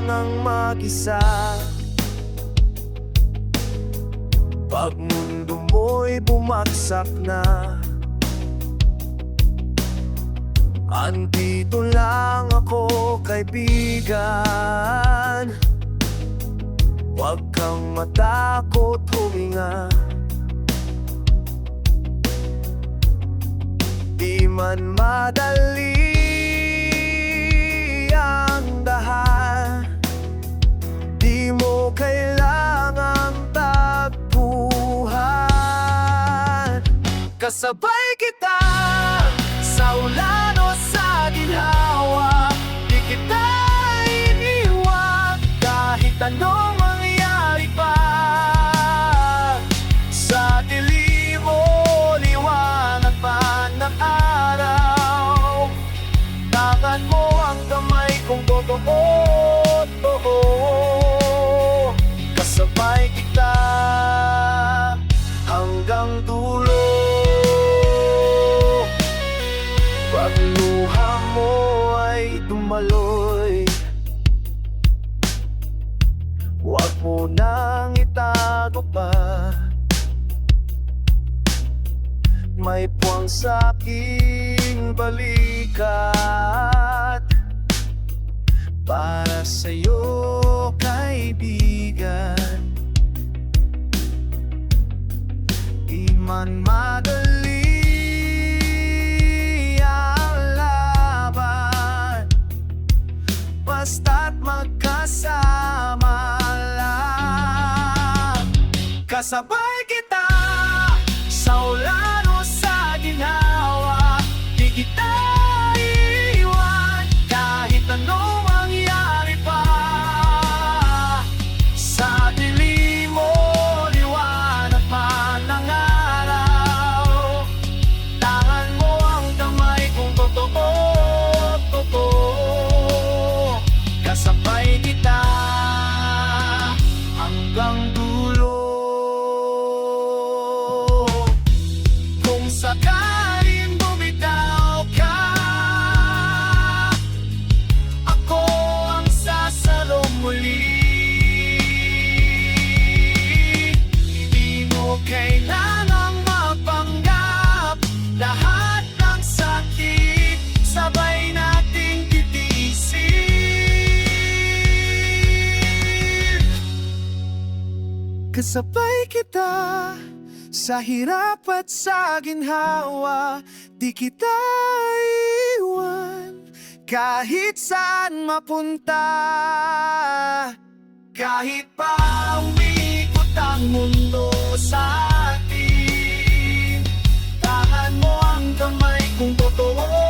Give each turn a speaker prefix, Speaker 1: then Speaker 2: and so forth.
Speaker 1: ang mag-isa. Pag mundo mo'y bumagsak na, andito lang ako, kaibigan. Huwag kang matakot huminga. Di man madali ang daan, di mo kailangang takbuhan. Kasabay kita sa ulan o sa ginhawa, di kita iniwan kahit anong mangyari pa. Sa dilim o liwanag pa ng araw, tangan mo ang kamay kong totoo. Kasabay kita hanggang dulo. Pag luha mo ay dumaloy, huwag mo nang itago pa. May puwang sa aking balikat para sa'yo, kaibigan. Di man madali ang laban, basta't magkasama lang. Kasabay kita sa ulan o sa ginhawa, di kita iiwan kahit anong mangyari pa. Sa dilim o liwanag pa ng araw, tangan mo ang kamay kung totoo. Kasabay kita hanggang dulo. Kung sakaling bumitaw ka, ako ang sasalong muli. Hindi mo kailangang mapanggap, lahat ng sakit sabay nating titiisin. Kasabay kita sa hirap at sa ginhawa, di kita iwan kahit saan mapunta. Kahit pa umikot ang mundo sa atin, tahan mo ang kamay kung totoo.